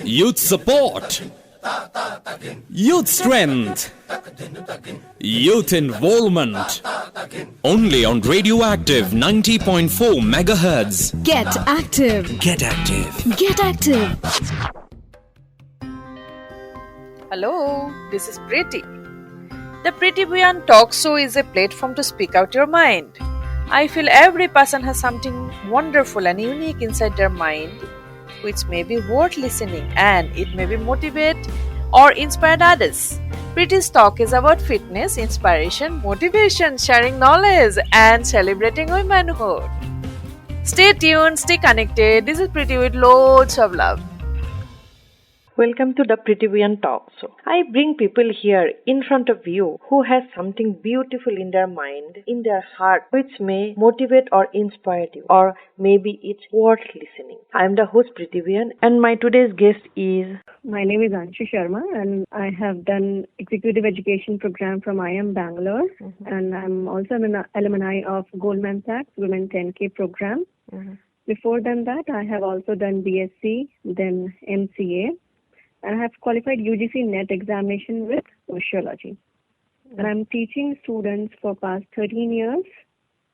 Youth support, youth strength, youth involvement. Only on Radioactive 90.4 megahertz. Get active. Get active. Get active. Hello, this is Pretty. The Pretty Beyond Talk Show is a platform to speak out your mind. I feel every person has something wonderful and unique inside their mind which may be worth listening, and it may be motivate or inspire others. Pretty's Talk is about fitness, inspiration, motivation, sharing knowledge, and celebrating womanhood. Stay tuned, stay connected. This is Pretty with loads of love. Welcome to the Pretty Beyond Talk Show. I bring people here in front of you who has something beautiful in their mind, in their heart, which may motivate or inspire you, or maybe it's worth listening. I am the host Pretty Beyond, and my today's guest is. My name is Anshu Sharma, and I have done executive education program from IIM Bangalore, and I'm also an alumni of Goldman Sachs Women 10K program. Before than that, I have also done BSc, then MCA. And I have qualified UGC NET examination with sociology. And I'm teaching students for past 13 years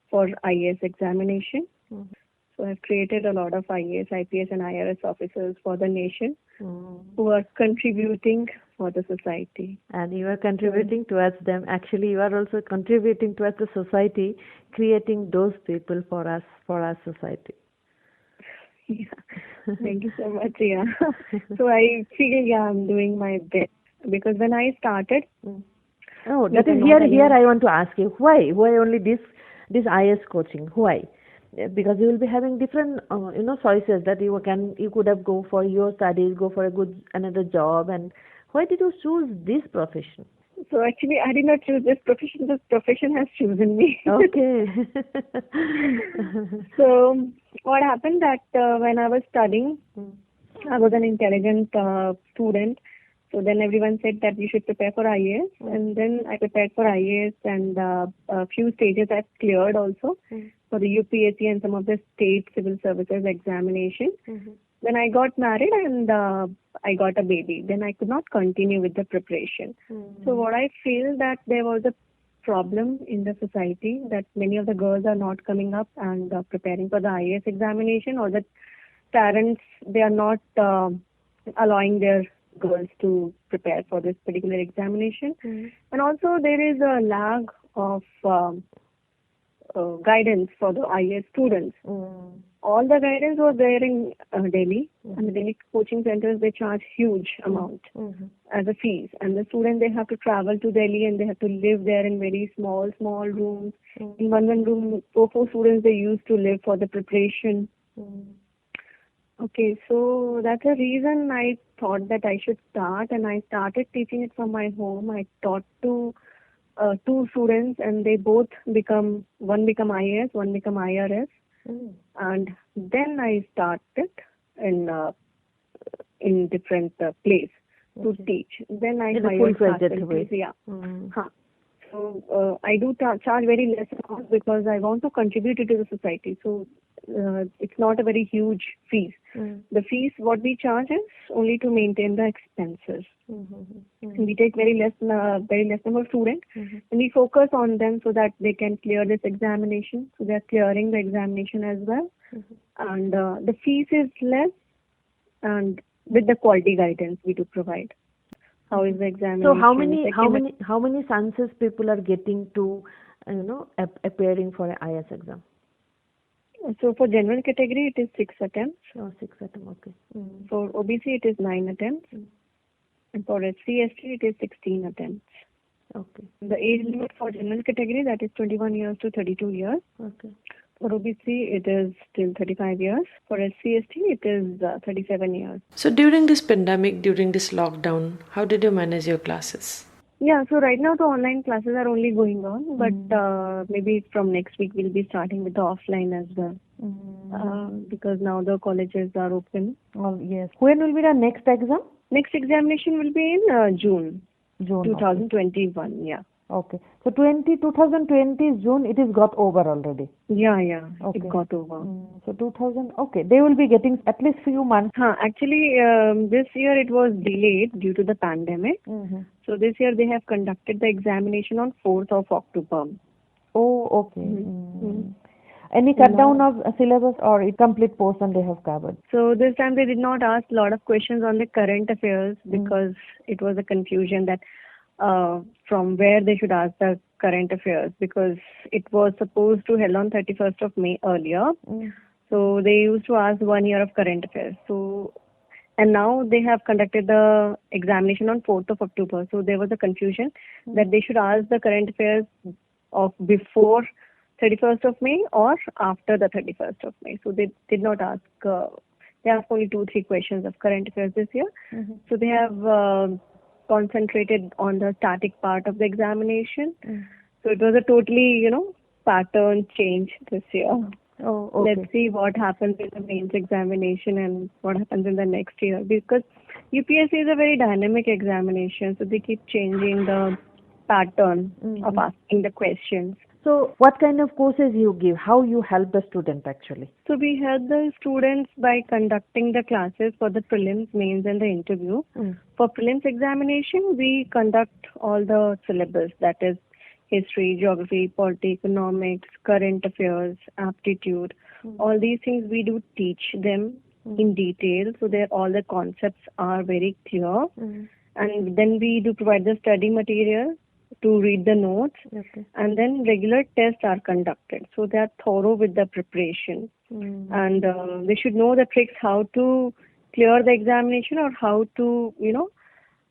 for IAS examination. So I've created a lot of IAS, IPS and IRS officers for the nation who are contributing for the society. And you are contributing towards them. Actually, you are also contributing towards the society, creating those people for us, for our society. Yeah. Thank you so much, Ria. So I feel, I'm doing my best. Because when I started... Oh, that is here I want to ask you, why only this IS coaching? Why? Because you will be having different, choices that you could have go for your studies, go for another job. And why did you choose this profession? So actually, I did not choose this profession. This profession has chosen me. Okay. So what happened that when I was studying, I was an intelligent student. So then everyone said that you should prepare for IAS. And then I prepared for IAS, and a few stages I've cleared also for the UPSC and some of the state civil services examination. Then I got married and I got a baby. Then I could not continue with the preparation. So what I feel that there was a problem in the society that many of the girls are not coming up and preparing for the IAS examination, or that parents, they are not allowing their girls to prepare for this particular examination. And also there is a lag of guidance for the IAS students. All the guidance was there in Delhi, and the Delhi coaching centers, they charge huge amount as a fees. And the students, they have to travel to Delhi and they have to live there in very small rooms. In one room, four students, they used to live for the preparation. Okay, so that's the reason I thought that I should start, and I started teaching it from my home. I taught to two students, and they both one become IAS, one become IRS. And then I started in different place to teach. Then I hired faculty. Yeah. So I do charge very less amount because I want to contribute it to the society. So it's not a very huge fees. The fees what we charge is only to maintain the expenses. And we take very less number of students, and we focus on them so that they can clear this examination. So they are clearing the examination as well. And the fees is less, and with the quality guidance we do provide. How is the examination? So how many chances people are getting to appearing for an IS exam? So for general category it is 6 attempts. Oh, 6 attempts, okay. For OBC it is 9 attempts. And for SC/ST it is 16 attempts. Okay. The age limit for general category, that is 21 years to 32 years. Okay. For OBC it is till 35 years. For SC/ST it is 37 years. So during this pandemic, during this lockdown, how did you manage your classes? Yeah, so right now the online classes are only going on, but maybe from next week we'll be starting with the offline as well. Because now the colleges are open. Oh, yes. When will be the next exam? Next examination will be in June 2021, okay. yeah. Okay. So 2020 June, it is got over already. Yeah, Okay. it got over. So 2000, okay. They will be getting at least few months. Actually, this year it was delayed due to the pandemic. So this year they have conducted the examination on 4th of October. Oh, okay. Any cut down of syllabus or a complete portion they have covered? So this time they did not ask a lot of questions on the current affairs because it was a confusion that from where they should ask the current affairs, because it was supposed to held on 31st of May earlier. So they used to ask 1 year of current affairs. So and now they have conducted the examination on 4th of October. So there was a confusion that they should ask the current affairs of before 31st of May or after the 31st of May. So they did not ask, they asked only 2-3 questions of current affairs this year. So they have concentrated on the static part of the examination. So it was a totally, pattern change this year. Oh, okay. Let's see what happens in the mains examination and what happens in the next year, because UPSC is a very dynamic examination, so they keep changing the pattern of asking the questions. So what kind of courses you give? How you help the student actually? So we help the students by conducting the classes for the prelims, mains and the interview. For prelims examination, we conduct all the syllabus, that is history, geography, politics, economics, current affairs, aptitude. All these things we do teach them in detail, so that all the concepts are very clear. And then we do provide the study material to read the notes, and then regular tests are conducted. So they are thorough with the preparation, and they should know the tricks how to clear the examination or how to,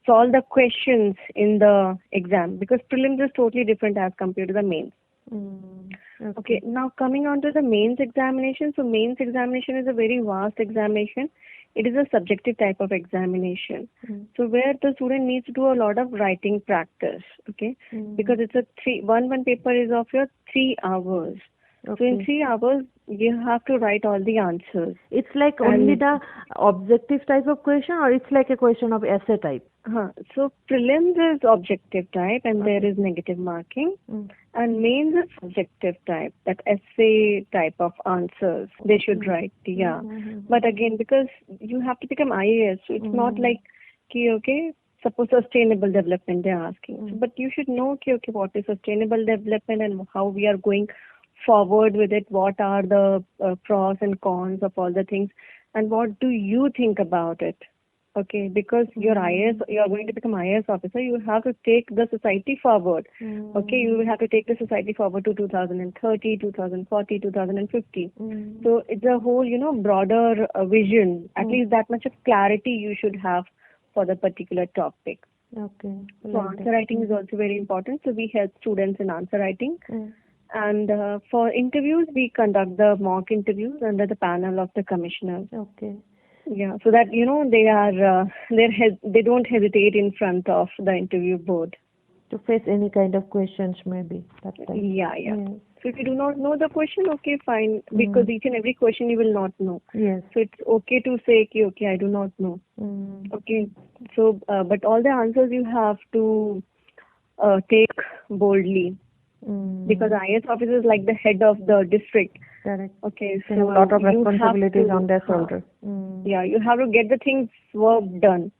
solve the questions in the exam, because prelims is totally different as compared to the mains. Okay, now coming on to the mains examination. So mains examination is a very vast examination. It is a subjective type of examination. So where the student needs to do a lot of writing practice, okay? Because it's one paper is of your 3 hours. So in 3 hours, you have to write all the answers. It's like only the objective type of question, or it's like a question of essay type? So prelims is objective type and there is negative marking, and mains is subjective type, that essay type of answers they should write. But again, because you have to become IAS, so it's not like, okay, suppose sustainable development they're asking. So, but you should know, okay, what is sustainable development and how we are going forward with it, what are the pros and cons of all the things, and what do you think about it. Okay, because you're IAS, you are going to become IAS officer, you have to take the society forward. Okay, you will have to take the society forward to 2030, 2040, 2050. So it's a whole, broader vision. At least that much of clarity you should have for the particular topic. Okay. So answer writing is also very important. So we help students in answer writing. And for interviews, we conduct the mock interviews under the panel of the commissioners. Okay. Yeah, so that they are they don't hesitate in front of the interview board to face any kind of questions, maybe that time. Yeah. So if you do not know the question, okay, fine, because each and every question you will not know. Yes. So it's okay to say, okay, I do not know. Okay. So, but all the answers you have to take boldly. Because IAS officer is like the head of the district. Correct. Okay, so a lot of responsibilities on their shoulder. Yeah, you have to get the things work done.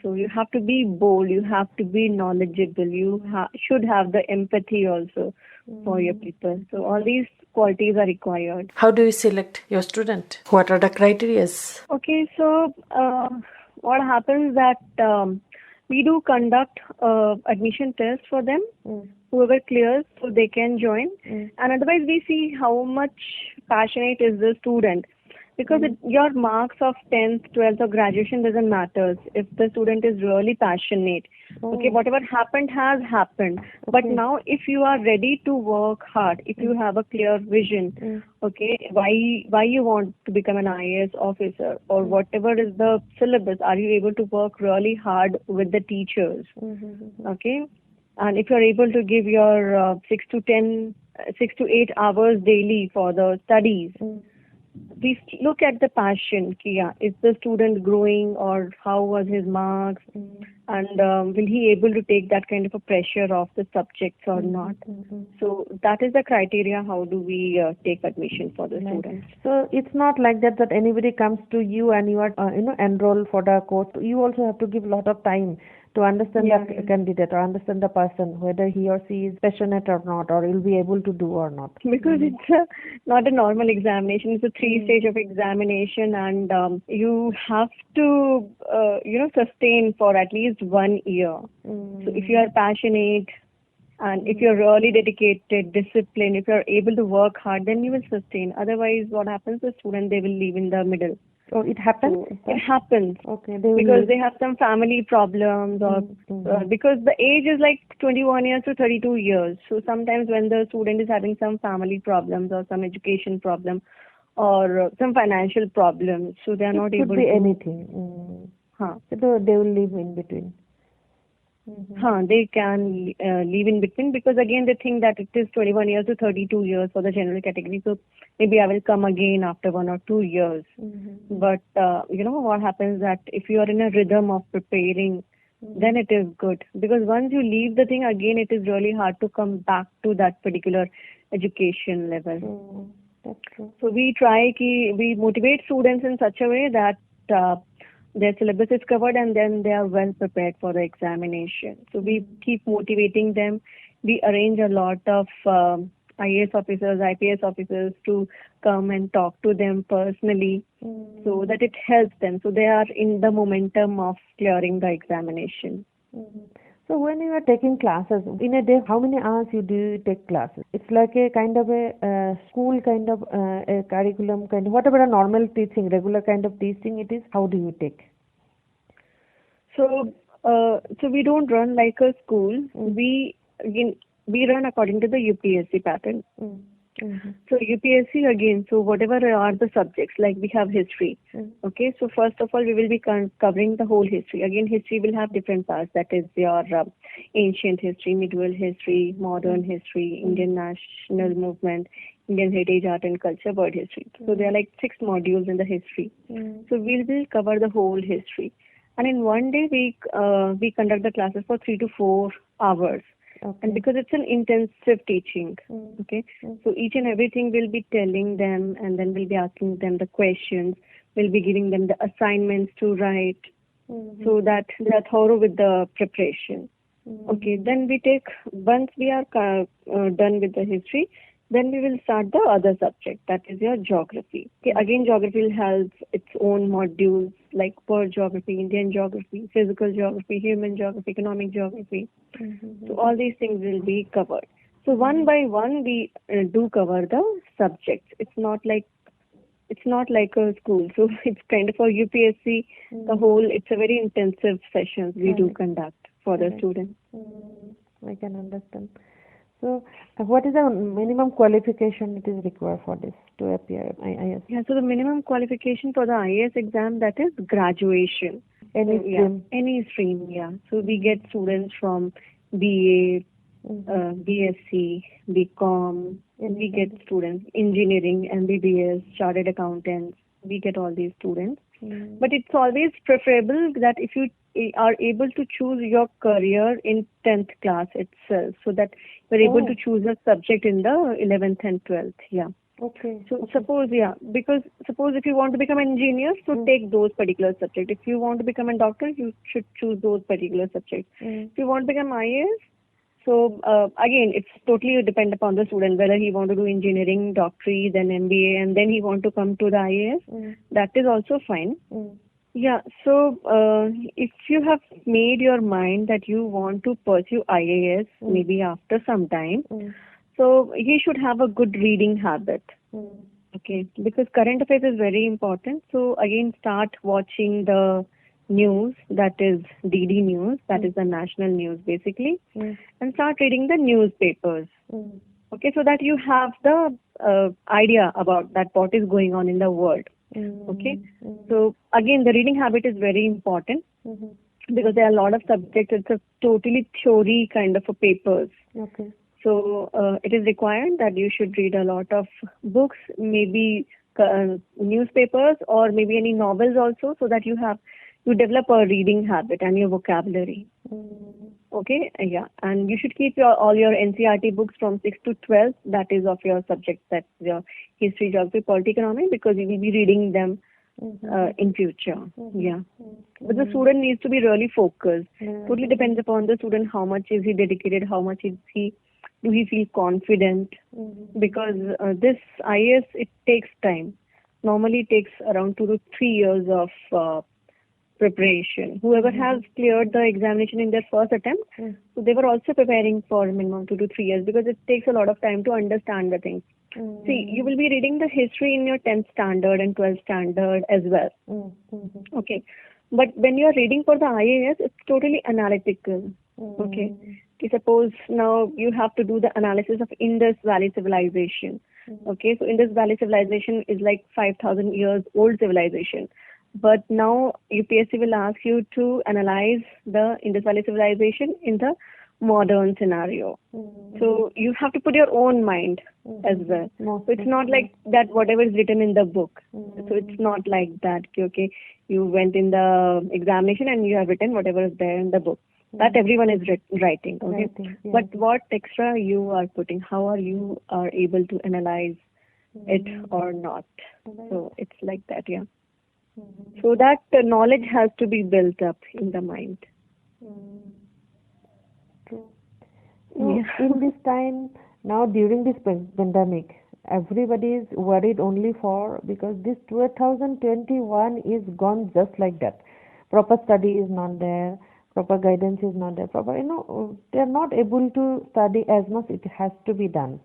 So you have to be bold, you have to be knowledgeable, you should have the empathy also for your people. So all these qualities are required. How do you select your student? What are the criteria? Okay, so what happens that we do conduct admission tests for them. Whoever clears, so they can join. And otherwise, we see how much passionate is the student. Because your marks of 10th, 12th or graduation doesn't matter if the student is really passionate. Okay, whatever happened has happened. But now if you are ready to work hard, if you have a clear vision, okay, why you want to become an IAS officer or whatever is the syllabus, are you able to work really hard with the teachers? Okay. And if you're able to give your 6 to 8 hours daily for the studies, we look at the passion. Ki, yeah, is the student growing, or how was his marks, and will he able to take that kind of a pressure of the subjects or not? So that is the criteria. How do we take admission for the students? So it's not like that anybody comes to you and you are enroll for the course. You also have to give a lot of time to understand the candidate or understand the person, whether he or she is passionate or not, or will be able to do or not. Because it's not a normal examination. It's a 3-stage of examination, and you have to sustain for at least 1 year. So if you are passionate and if you're really dedicated, disciplined, if you're able to work hard, then you will sustain. Otherwise, what happens, the student, they will leave in the middle. Oh, it happens? It happens. Okay. Because they have some family problems, or because the age is like 21 years to 32 years. So sometimes when the student is having some family problems or some education problem or some financial problems, so they are not able to... It could be anything. So they will live in between. They can leave in between, because again they think that it is 21 years to 32 years for the general category, so maybe I will come again after 1 or 2 years. But what happens, that if you are in a rhythm of preparing, then it is good, because once you leave the thing again, it is really hard to come back to that particular education level. That's true. So we motivate students in such a way that their syllabus is covered and then they are well prepared for the examination. So we keep motivating them. We arrange a lot of IAS officers, IPS officers to come and talk to them personally, so that it helps them. So they are in the momentum of clearing the examination. So when you are taking classes, in a day, how many hours do you take classes? It's like a kind of a school kind of a curriculum kind of, whatever a normal teaching, regular kind of teaching it is, how do you take? So we don't run like a school. We run according to the UPSC pattern. So UPSC again, so whatever are the subjects, like we have history. Okay, so first of all, we will be covering the whole history. Again, history will have different parts. That is your ancient history, medieval history, modern history, Indian national movement, Indian heritage, art and culture, world history. So there are like 6 modules in the history. So we will cover the whole history. And in one day, we conduct the classes for 3 to 4 hours. Okay. And because it's an intensive teaching, okay, so each and everything we'll be telling them, and then we'll be asking them the questions, we'll be giving them the assignments to write, so that they are thorough with the preparation. Okay, then once we are done with the history, then we will start the other subject, that is your geography. Okay, again, geography will have its own modules like world geography, Indian geography, physical geography, human geography, economic geography. So all these things will be covered. So one by one we do cover the subjects. It's not like a school. So it's kind of for UPSC, the whole, it's a very intensive sessions we do conduct for the students. I can understand. So what is the minimum qualification it is required for this to appear IAS? Yeah, so the minimum qualification for the IAS exam, that is graduation. Any stream? Any stream, yeah. So we get students from BA, BSc, BCom, and we get students engineering, MBBS, chartered accountants. We get all these students. But it's always preferable that if you are able to choose your career in 10th class itself, so that you're able to choose a subject in the 11th and 12th. Yeah. Okay. So suppose if you want to become an engineer, so take those particular subjects. If you want to become a doctor, you should choose those particular subjects. If you want to become IAS, so again, it's totally depend upon the student, whether he want to do engineering, doctorate, then MBA, and then he want to come to the IAS. That is also fine. Yeah, so if you have made your mind that you want to pursue IAS maybe after some time, so he should have a good reading habit. Okay, because current affairs is very important. So again, start watching the news, that is DD News, that is the national news basically, and start reading the newspapers. Okay, so that you have the idea about that what is going on in the world. Okay, so again, the reading habit is very important because there are a lot of subjects. It's a totally theory kind of a papers. Okay. So it is required that you should read a lot of books, maybe newspapers or maybe any novels also, so that you develop a reading habit and your vocabulary. Okay, yeah, and you should keep all your NCERT books from 6 to 12. That is of your subjects, that's your history, geography, politics, economy, because you will be reading them in future. Yeah, but the student needs to be really focused. Totally depends upon the student, how much is he dedicated, how much is he do he feel confident, because this IAS, it takes time. Normally it takes around 2 to 3 years of preparation. Whoever has cleared the examination in their first attempt, so they were also preparing for minimum 2 to 3 years, because it takes a lot of time to understand the things. See, you will be reading the history in your 10th standard and 12th standard as well. Okay, but when you are reading for the IAS, it's totally analytical. Okay, suppose now you have to do the analysis of Indus Valley civilization. Okay, so Indus Valley civilization is like 5,000 years old civilization. But now UPSC will ask you to analyze the Indus Valley civilization in the modern scenario. So you have to put your own mind as well. So it's not like that whatever is written in the book. So it's not like that. Okay, you went in the examination and you have written whatever is there in the book. That everyone is writing. Okay, but what extra you are putting? How are you are able to analyze it or not? So it's like that. Yeah. So that knowledge has to be built up in the mind. So in this time, now during this pandemic, everybody is worried only because this 2021 is gone just like that. Proper study is not there, proper guidance is not there, they are not able to study as much it has to be done.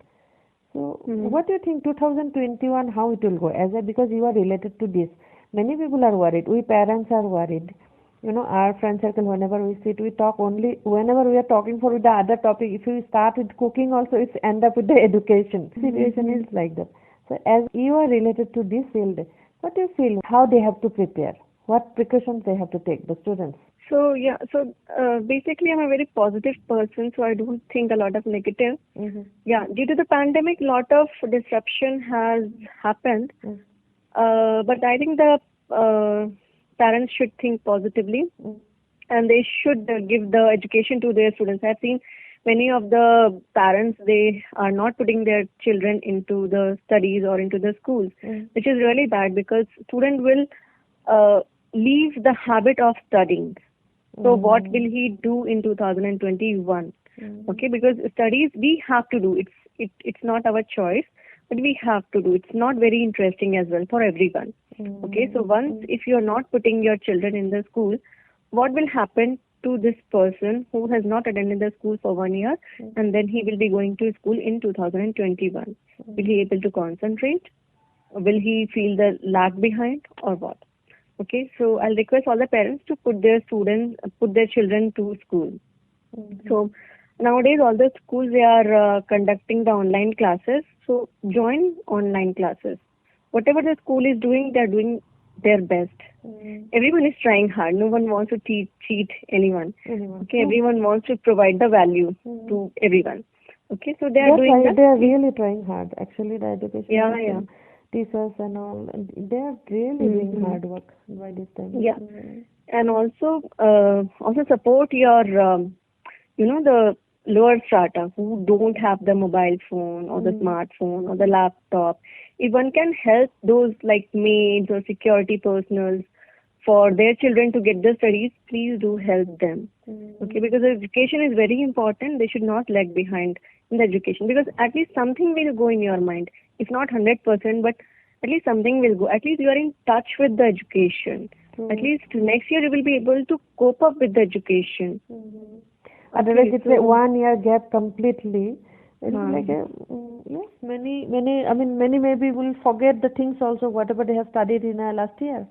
So what do you think 2021, how it will go? Because you are related to this, many people are worried. We parents are worried. Our friend circle, whenever we sit, we talk only, whenever we are talking for the other topic, if we start with cooking also, it's end up with the education. Situation is like that. So as you are related to this field, what do you feel? How they have to prepare? What precautions they have to take, the students? So basically I'm a very positive person, so I don't think a lot of negative. Yeah, due to the pandemic, lot of disruption has happened. But I think the parents should think positively, and they should give the education to their students. I've seen many of the parents, they are not putting their children into the studies or into the schools, which is really bad, because student will leave the habit of studying. So what will he do in 2021? Okay, because studies we have to do. It's not our choice, but we have to do. It's not very interesting as well for everyone. Okay, so once if you are not putting your children in the school, what will happen to this person who has not attended the school for 1 year, and then he will be going to school in 2021? Will he able to concentrate? Will he feel the lag behind, or what? Okay, so I'll request all the parents to put their children to school. So nowadays all the schools, they are conducting the online classes. So join online classes. Whatever the school is doing, they are doing their best. Everyone is trying hard. No one wants to cheat anyone. Okay, everyone wants to provide the value to everyone. Okay, so they are doing that. They are really trying hard. Actually, the education. Yeah. Teachers and all, they are really doing hard work by this time. Yeah, and also support your, the lower strata who don't have the mobile phone or the smartphone or the laptop. If one can help those like maids or security personnel for their children to get the studies, please do help them. Okay, because education is very important. They should not lag behind in the education, because at least something will go in your mind. If not 100%, but at least something will go. At least you are in touch with the education. At least next year you will be able to cope up with the education. Otherwise, it's a 1 year gap completely. It's like many maybe will forget the things also, whatever they have studied in last year.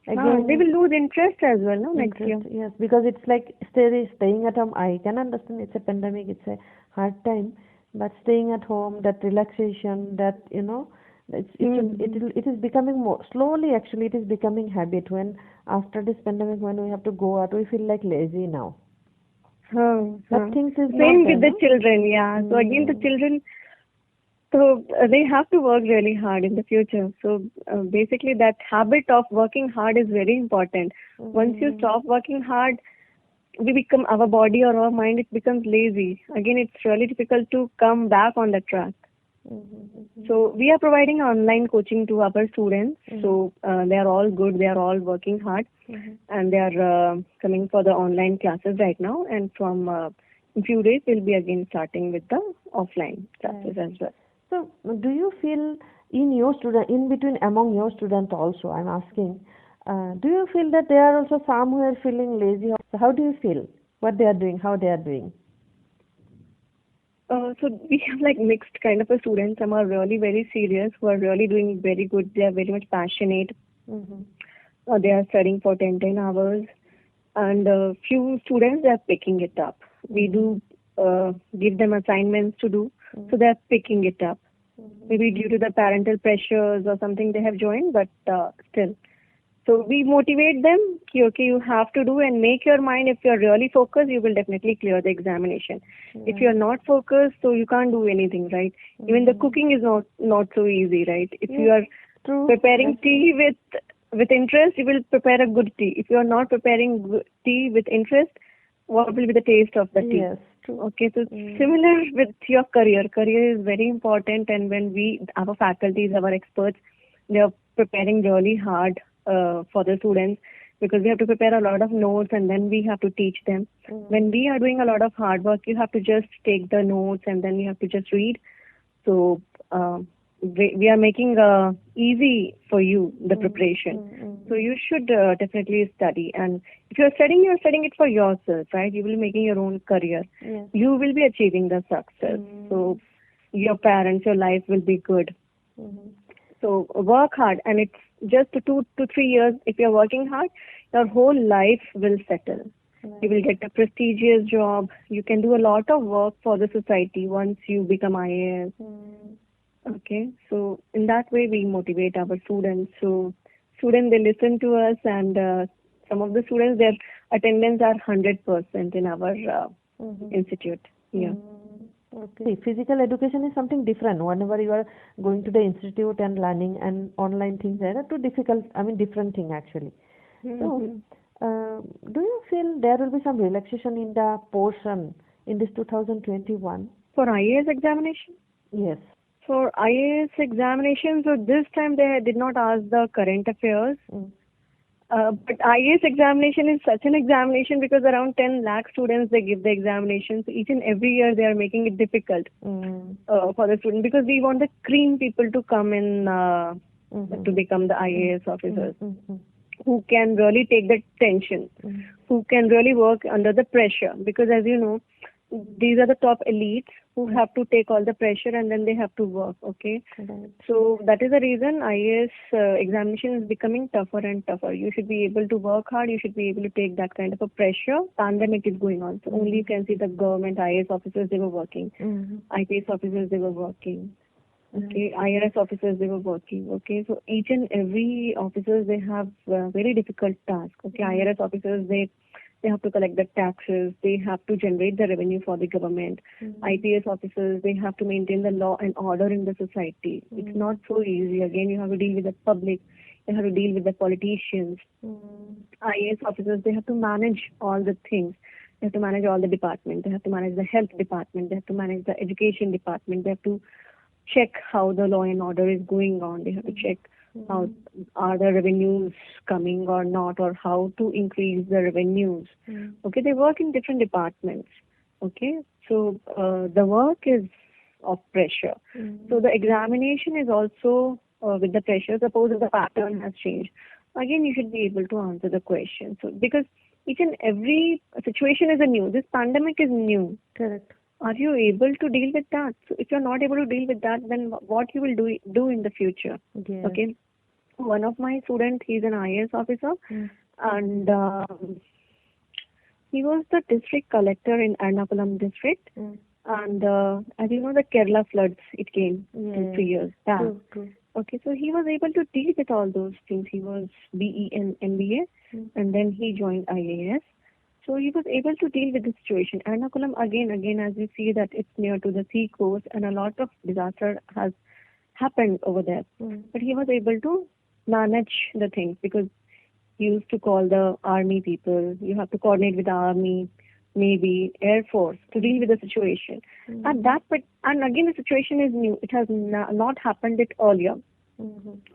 Again, they will lose interest as well, no, next year. Yes, because it's like staying at home. I can understand it's a pandemic, it's a hard time, but staying at home, that relaxation, that it is becoming more slowly. Actually, it is becoming habit. When after this pandemic, when we have to go out, we feel like lazy now. But things is same with the children. Yeah. So again, the children So they have to work really hard in the future. So basically, that habit of working hard is very important. Once you stop working hard, our body or our mind, it becomes lazy. Again, it's really difficult to come back on the track. So we are providing online coaching to our students. So they are all good. They are all working hard, and they are coming for the online classes right now. And from in few days, we'll be again starting with the offline classes as well. So, do you feel in between among your students also, I'm asking, do you feel that there are also some who are feeling lazy? How do you feel? What they are doing, how they are doing? So we have like mixed kind of a students. Some are really very serious, who are really doing very good. They are very much passionate. They are studying for 10 hours. And few students, they are picking it up. We do give them assignments to do. So they are picking it up. Maybe due to the parental pressures or something they have joined, but still. So we motivate them, okay, you have to do and make your mind. If you're really focused, you will definitely clear the examination. If you're not focused, so you can't do anything, right? Even the cooking is not so easy, right? If you are preparing tea with interest, you will prepare a good tea. If you are not preparing tea with interest, what will be the taste of the tea? Yes, true. Okay, so similar with your career. Career is very important, and when our faculties, our experts, they are preparing really hard for the students, because we have to prepare a lot of notes and then we have to teach them. When we are doing a lot of hard work, you have to just take the notes and then you have to just read. So we are making easy for you the preparation. So you should definitely study. And if you're studying it for yourself, right? You will be making your own career. Yes. You will be achieving the success. So your parents, your life will be good. So work hard, and it's just 2 to 3 years. If you're working hard, your whole life will settle. You will get a prestigious job. You can do a lot of work for the society once you become IAS. Okay, so in that way we motivate our students. So students, they listen to us, and some of the students, their attendance are 100% in our institute. Yeah. Okay. Physical education is something different. Whenever you are going to the institute and learning, and online things are too difficult. Different thing actually. So, do you feel there will be some relaxation in the portion in this 2021? For IAS examination? Yes. For IAS examination, so this time they did not ask the current affairs. But IAS examination is such an examination because around 10 lakh students, they give the examinations. Each and every year they are making it difficult for the student, because we want the cream people to come in to become the IAS officers who can really take the tension, who can really work under the pressure. Because as you know, these are the top elites who have to take all the pressure and then they have to work, okay? Right. So that is the reason IAS examination is becoming tougher and tougher. You should be able to work hard. You should be able to take that kind of a pressure. Pandemic is going on. So only you can see the government IAS officers, they were working. IPS officers, they were working. Okay, IRS officers, they were working. Okay, so each and every officers, they have very difficult task. Okay, IRS officers, they have to collect the taxes, they have to generate the revenue for the government. IPS officers, they have to maintain the law and order in the society. It's not so easy. Again, you have to deal with the public, you have to deal with the politicians. IAS officers, they have to manage all the things. They have to manage all the departments. They have to manage the health department. They have to manage the education department. They have to check how the law and order is going on. They have to check how are the revenues coming or not, or how to increase the revenues. Okay, they work in different departments. Okay, so the work is of pressure. So the examination is also with the pressure. Suppose if the pattern has changed, again you should be able to answer the question. So because each and every situation is new. This pandemic is new. Correct. Are you able to deal with that? So if you're not able to deal with that, then what you will do in the future? Yes. Okay. One of my students, he's an IAS officer, and he was the district collector in Ernakulam district. And as you know, the Kerala floods, it came 2-3 years back. True. Okay, so he was able to deal with all those things. He was BE and MBA, and then he joined IAS. So he was able to deal with the situation. Ernakulam, again, as we see that it's near to the sea coast and a lot of disaster has happened over there. But he was able to manage the things because he used to call the army people. You have to coordinate with the army, Navy, Air Force to deal with the situation. And again, the situation is new. It has not happened it earlier.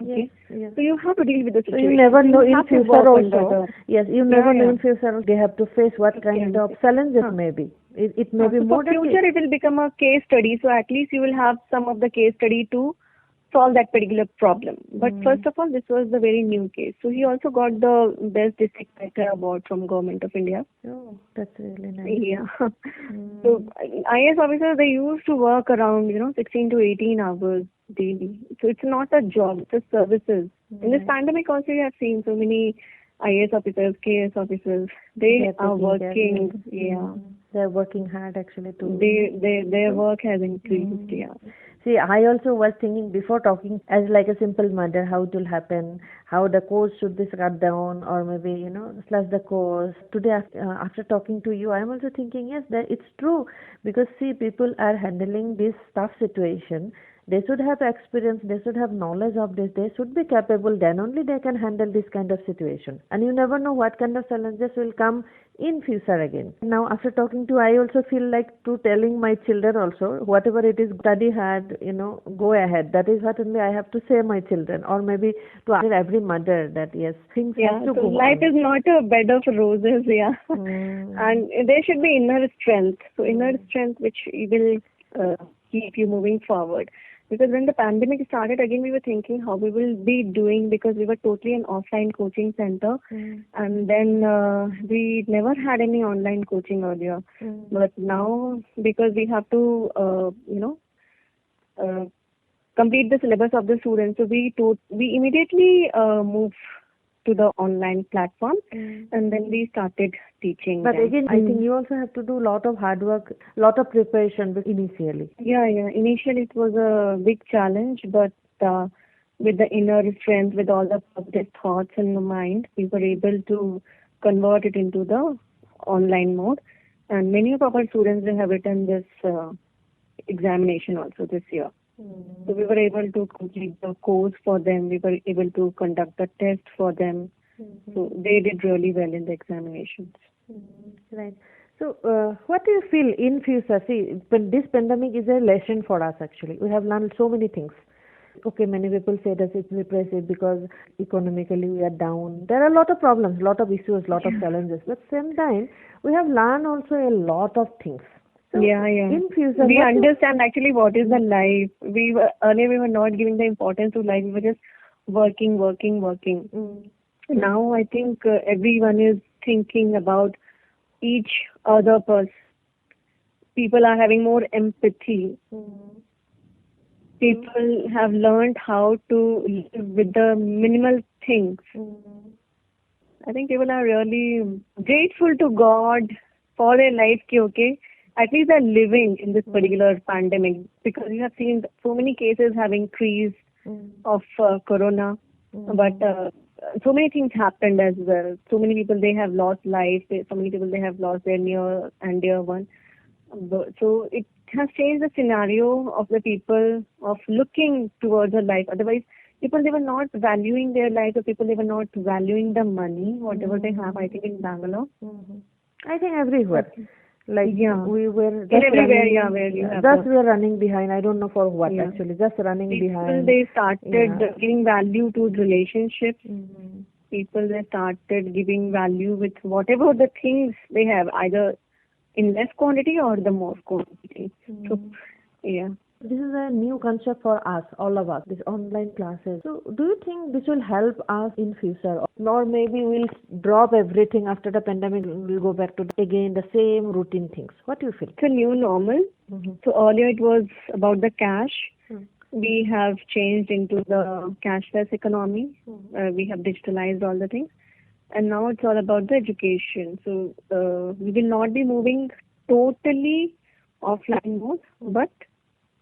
Okay. Yes. So you have to deal with the So situation. you never know in have to future work under also. the- Yes, you never know yeah. in future they have to face what kind of challenges maybe. It may be So more for future, it will become a case study. So at least you will have some of the case study to solve that particular problem. But first of all, this was the very new case. So he also got the best district writer award from Government of India. Oh, that's really nice. Yeah. So IAS officers, they used to work around 16 to 18 hours daily. So it's not a job; it's a services. In this pandemic, also you have seen so many IAS officers, KS officers. They are working. Yeah. They're working hard actually too. Their work has increased. Yeah. See, I also was thinking before talking as like a simple mother, how it will happen, how the course should be cut down, or maybe slash the course. Today, after talking to you, I'm also thinking yes, that it's true because see, people are handling this tough situation. They should have experience, they should have knowledge of this, they should be capable, then only they can handle this kind of situation. And you never know what kind of challenges will come in future again. Now after talking to, I also feel like to telling my children also, whatever it is, study hard, go ahead. That is what only I have to say my children, or maybe to every mother that yes, things have to so go life on. is not a bed of roses, yeah. And there should be inner strength. So inner strength which will keep you moving forward. Because when the pandemic started, again we were thinking how we will be doing because we were totally an offline coaching center. And then we never had any online coaching earlier. But now because we have to, complete the syllabus of the students, so we immediately moved to the online platform and then we started teaching But them. again, I think you also have to do a lot of hard work, lot of preparation initially. Yeah. Initially it was a big challenge, but with the inner strength, with all the positive thoughts in the mind, we were able to convert it into the online mode. And many of our students, they have written this examination also this year. So we were able to complete the course for them. We were able to conduct the test for them. So they did really well in the examinations. Right. So what do you feel in future? See, this pandemic is a lesson for us actually. We have learned so many things. Okay, many people say that it's repressive because economically we are down. There are a lot of problems, lot of issues, lot of challenges. But same time, we have learned also a lot of things. So in future, we understand actually what is the life. Earlier we were not giving the importance to life. We were just working. Now I think everyone is thinking about each other person. People are having more empathy. People have learned how to live with the minimal things. I think people are really grateful to God for their life. Okay, at least they're living in this particular pandemic, because you have seen so many cases have increased of corona, but so many things happened as well. So many people, they have lost life. So many people, they have lost their near and dear one. So it has changed the scenario of the people of looking towards a life. Otherwise, people, they were not valuing their life, or people, they were not valuing the money, whatever they have, I think in Bangalore. I think everywhere. Like we were just everywhere, we are running behind. I don't know for what actually. Just running behind. They started giving value to relationships. People, they started giving value with whatever the things they have, either in less quantity or the more quantity. So, this is a new concept for us, all of us, these online classes. So do you think this will help us in future? Or maybe we'll drop everything after the pandemic, we'll go back to again the same routine things. What do you feel? It's a new normal. So earlier it was about the cash. We have changed into the cashless economy. We have digitalized all the things. And now it's all about the education. So we will not be moving totally offline mode, but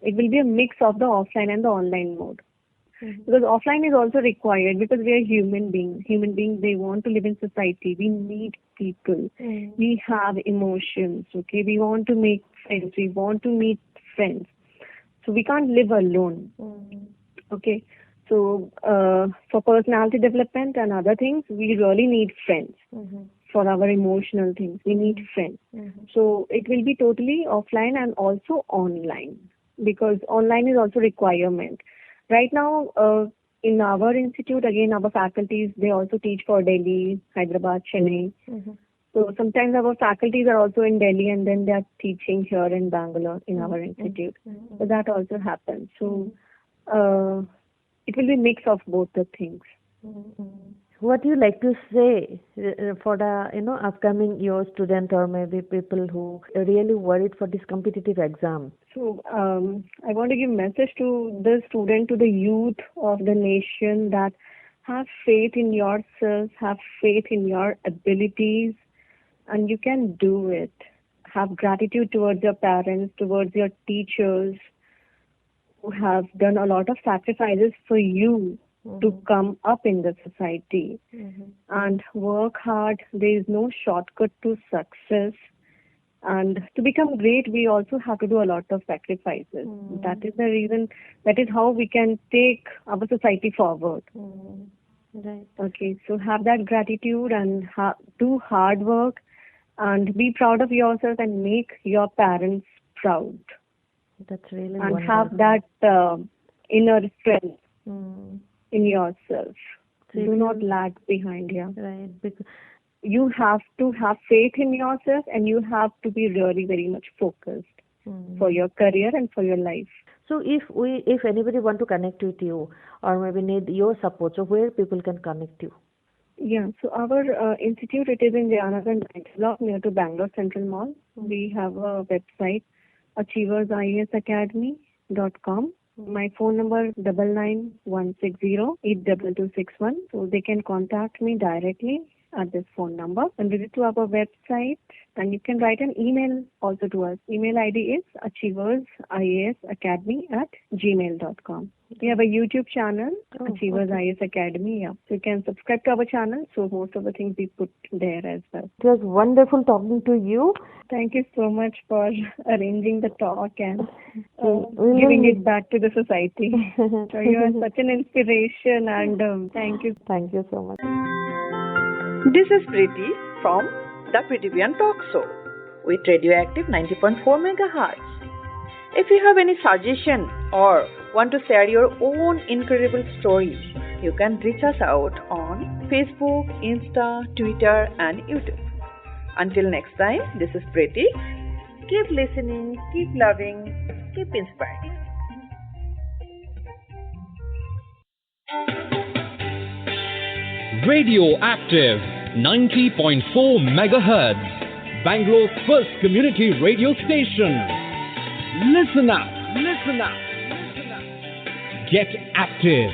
it will be a mix of the offline and the online mode. Because offline is also required because we are human beings. Human beings, they want to live in society. We need people. We have emotions, okay? We want to make friends. We want to meet friends. So we can't live alone, okay? So for personality development and other things, we really need friends. For our emotional things, we need friends. So it will be totally offline and also online, because online is also requirement. Right now, in our institute, again, our faculties, they also teach for Delhi, Hyderabad, Chennai. So sometimes our faculties are also in Delhi and then they are teaching here in Bangalore in our institute. So that also happens. So it will be mix of both the things. What do you like to say for the upcoming your student or maybe people who are really worried for this competitive exam? So I want to give message to the student, to the youth of the nation, that have faith in yourself, have faith in your abilities, and you can do it. Have gratitude towards your parents, towards your teachers, who have done a lot of sacrifices for you to come up in the society. And work hard. There is no shortcut to success. And to become great, we also have to do a lot of sacrifices. That is the reason, that is how we can take our society forward. Right. Okay, so have that gratitude and do hard work and be proud of yourself and make your parents proud. That's really and wonderful. have that inner strength in yourself. So Do not lag behind here. Right. Because You have to have faith in yourself and you have to be really very much focused for your career and for your life. so if anybody want to connect with you or maybe need your support, so where people can connect you? Yeah, so our institute, it is in Jayanagar 9th block near to Bangalore Central Mall. We have a website, achieversIASacademy.com. My phone number 99-160-82261. So they can contact me directly at this phone number and visit to our website, and you can write an email also to us. Email ID is achieversIASacademy@gmail.com. We have a YouTube channel, Achievers IAS Academy. Yeah. So you can subscribe to our channel. So most of the things we put there as well. It was wonderful talking to you. Thank you so much for arranging the talk and We'll giving it back to the society. So you are such an inspiration, and thank you. Thank you so much. This is Preeti from the Pretty Beyond Talk Show with Radioactive 90.4 MHz. If you have any suggestion or want to share your own incredible story, you can reach us out on Facebook, Insta, Twitter and YouTube. Until next time, this is Preeti. Keep listening, keep loving, keep inspiring. Radioactive 90.4 megahertz, Bangalore's first community radio station. Listen up, listen up, listen up. Get active.